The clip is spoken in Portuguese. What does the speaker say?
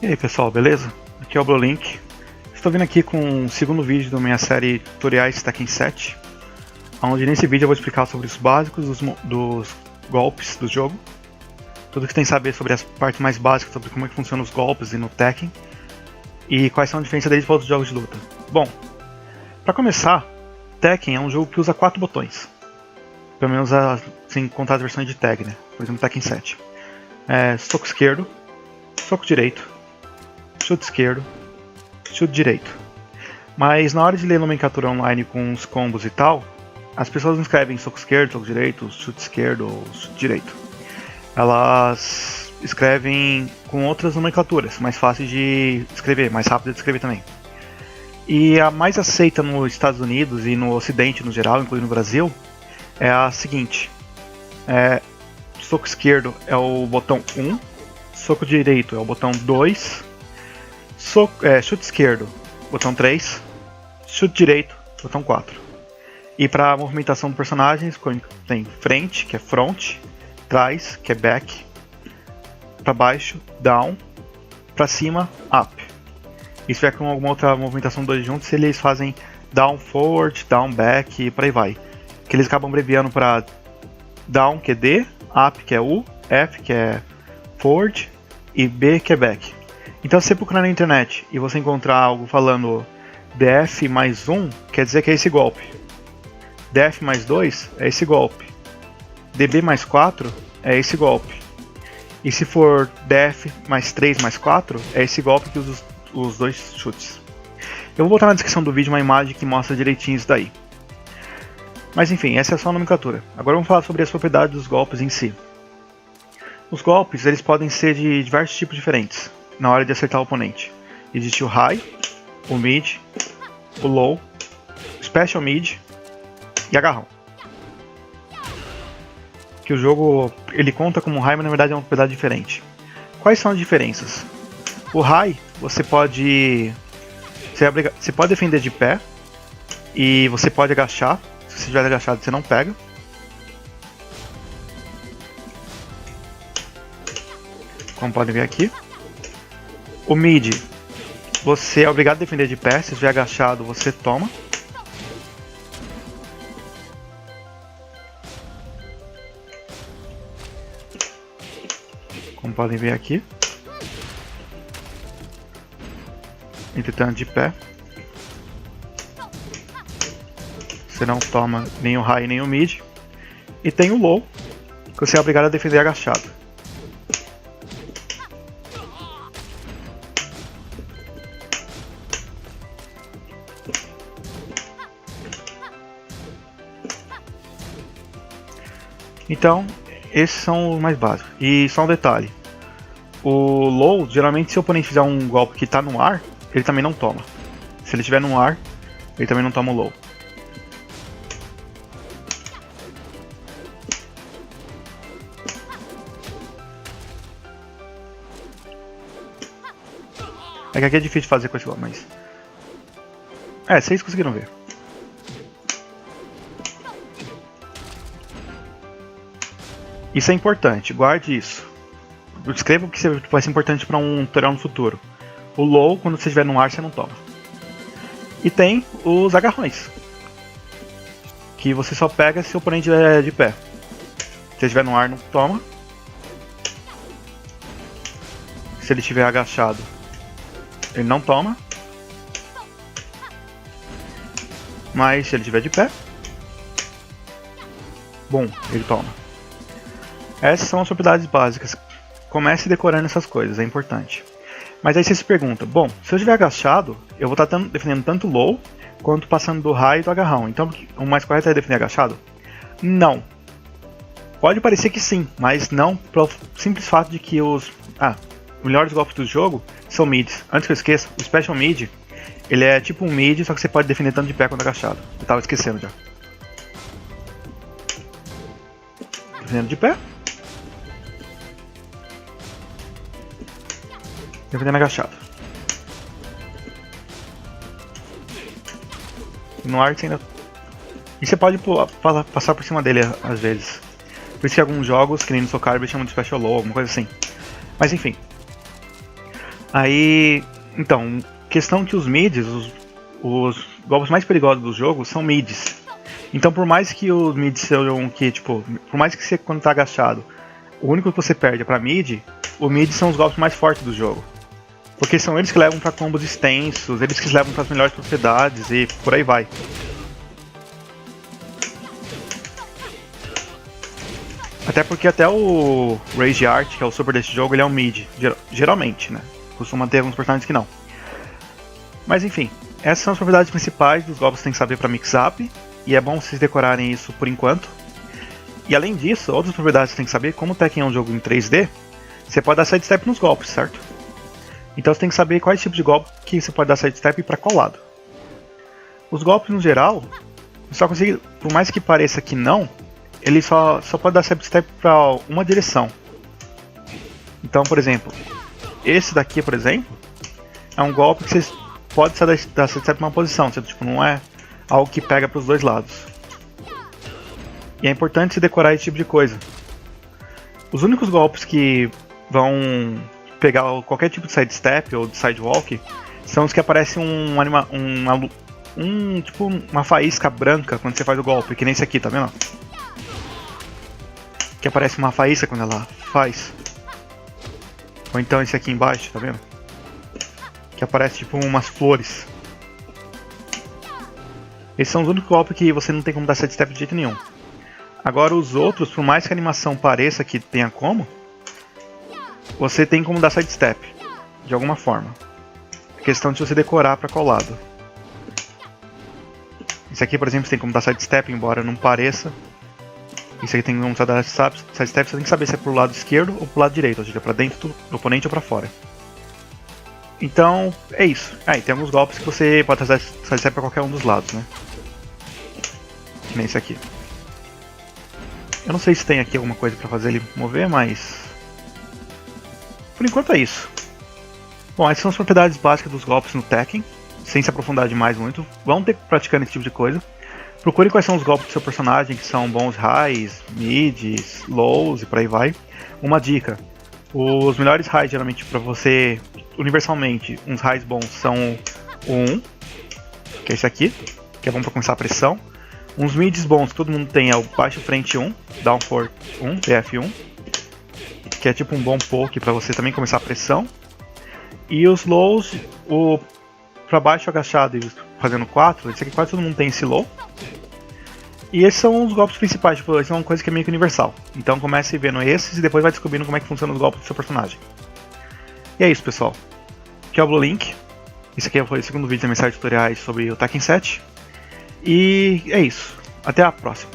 E aí pessoal, beleza? Aqui é o Blolink. Estou vindo aqui com o segundo vídeo da minha série Tutoriais Tekken 7, onde nesse vídeo eu vou explicar sobre os básicos dos golpes do jogo, tudo que tem que saber sobre as partes mais básicas, sobre como é que funcionam os golpes e no Tekken, e quais são a diferença deles para outros jogos de luta. Bom, para começar, Tekken é um jogo que usa 4 botões, pelo menos sem contar as versões de tag, né? Por exemplo, Tekken 7. Soco esquerdo, soco direito, chute esquerdo, chute direito. Mas na hora de ler nomenclatura online com os combos e tal, as pessoas não escrevem soco esquerdo, soco direito, chute esquerdo ou chute direito. Elas escrevem com outras nomenclaturas, mais fáceis de escrever, mais rápido de escrever também. E a mais aceita nos Estados Unidos e no Ocidente no geral, incluindo no Brasil, é a seguinte: soco esquerdo é o botão 1, soco direito é o botão 2, chute esquerdo, botão 3, chute direito, botão 4. E para a movimentação do personagem, tem frente, que é front, trás, que é back, para baixo, down, para cima, up. E se tiver com alguma outra movimentação dos dois juntos, eles fazem down forward, down back e por aí vai. Que eles acabam abreviando para down, que é D, up, que é U, F, que é forward, e B, que é back. Então se você procurar na internet e você encontrar algo falando DF mais 1, quer dizer que é esse golpe. DF mais 2 é esse golpe. DB mais 4 é esse golpe. E se for DF mais 3 mais 4, é esse golpe que usa os dois chutes. Eu vou botar na descrição do vídeo uma imagem que mostra direitinho isso daí. Mas enfim, essa é só a nomenclatura. Agora vamos falar sobre as propriedades dos golpes em si. Os golpes eles podem ser de diversos tipos diferentes na hora de acertar o oponente. Existe o High, o Mid, o Low, o Special Mid e agarrão. Que o jogo ele conta como High, mas na verdade é uma propriedade diferente. Quais são as diferenças? O High você pode defender de pé e você pode agachar. Se você estiver agachado você não pega. Como podem ver aqui. O Mid, você é obrigado a defender de pé, se estiver agachado você toma. Como podem ver aqui. Entretanto de pé. Você não toma nem o High nem o Mid. E tem o Low, que você é obrigado a defender agachado. Então, esses são os mais básicos. E só um detalhe: o Low, geralmente, se o oponente fizer um golpe que está no ar, ele também não toma. Se ele estiver no ar, ele também não toma o Low. É que aqui é difícil de fazer com esse golpe, mas... vocês conseguiram ver. Isso é importante, guarde isso. Escreva porque vai ser importante para um tutorial no futuro. O Low, quando você estiver no ar, você não toma. E tem os agarrões, que você só pega se o oponente estiver de pé. Se ele estiver no ar, não toma. Se ele estiver agachado, ele não toma. Mas se ele estiver de pé, bom, ele toma. Essas são as propriedades básicas. Comece decorando essas coisas, é importante. Mas aí você se pergunta, bom, se eu estiver agachado, eu vou estar defendendo tanto o Low, quanto passando do High e do agarrão. Então o mais correto é defender agachado? Não. Pode parecer que sim, mas não, pelo simples fato de que os melhores golpes do jogo são Mids. Antes que eu esqueça, o Special Mid, ele é tipo um Mid, só que você pode defender tanto de pé quanto agachado. Eu estava esquecendo já. Defendendo de pé. Defendendo agachado. No ar você ainda... E você pode passar por cima dele às vezes. Por isso que alguns jogos, que nem no Soul Calibur, chamam de Special Low, alguma coisa assim. Mas enfim. Aí, então, questão que os mids, os golpes mais perigosos do jogo são mids. Então, por mais que os mids sejam que, tipo, por mais que você quando tá agachado, o único que você perde é pra mid, os mids são os golpes mais fortes do jogo. Porque são eles que levam pra combos extensos, eles que levam pras melhores propriedades e por aí vai. Até porque até o Rage Art, que é o super desse jogo, ele é um mid, geralmente, né? Costuma ter alguns personagens que não. Mas enfim, essas são as propriedades principais dos golpes que você tem que saber pra mix-up. E é bom vocês decorarem isso por enquanto. E além disso, outras propriedades que você tem que saber, como o Tekken é um jogo em 3D, você pode dar sidestep nos golpes, certo? Então você tem que saber quais tipos de golpe que você pode dar sidestep para colado. Os golpes no geral, você só consegue, por mais que pareça que não, ele só pode dar sidestep para uma direção. Então, por exemplo, esse daqui, por exemplo, é um golpe que você pode dar sidestep para uma posição, tipo, não é algo que pega para os dois lados. E é importante se decorar esse tipo de coisa. Os únicos golpes que vão pegar qualquer tipo de sidestep ou de sidewalk são os que aparecem tipo uma faísca branca quando você faz o golpe, que nem esse aqui, tá vendo? Que aparece uma faísca quando ela faz. Ou então esse aqui embaixo, tá vendo? Que aparece tipo umas flores. Esses são os únicos golpes que você não tem como dar sidestep de jeito nenhum. Agora os outros, por mais que a animação pareça que tenha como, você tem como dar sidestep, de alguma forma. É questão de você decorar para qual lado. Esse aqui, por exemplo, você tem como dar sidestep, embora não pareça. Esse aqui tem como dar sidestep, você tem que saber se é pro lado esquerdo ou pro lado direito, ou seja, para dentro do oponente ou para fora. Então, é isso. E tem alguns golpes que você pode fazer sidestep para qualquer um dos lados, né? Que nem esse aqui. Eu não sei se tem aqui alguma coisa para fazer ele mover, mas... por enquanto é isso. Bom, essas são as propriedades básicas dos golpes no Tekken, sem se aprofundar demais muito. Vão ter praticando esse tipo de coisa. Procure quais são os golpes do seu personagem, que são bons highs, mids, lows e por aí vai. Uma dica, os melhores highs geralmente para você, universalmente, uns highs bons são o 1, que é esse aqui, que é bom para começar a pressão. Uns mids bons que todo mundo tem é o baixo frente 1, down forward 1, BF1, que é tipo um bom poke para você também começar a pressão. E os lows, o para baixo agachado e fazendo 4, esse aqui quase todo mundo tem esse low. E esses são os golpes principais, tipo, essa é uma coisa que é meio que universal. Então comece vendo esses e depois vai descobrindo como é que funciona os golpes do seu personagem. E é isso, pessoal. Aqui é o Blue Link. Esse aqui foi o segundo vídeo da minha série de tutoriais sobre o Tekken 7. E é isso. Até a próxima.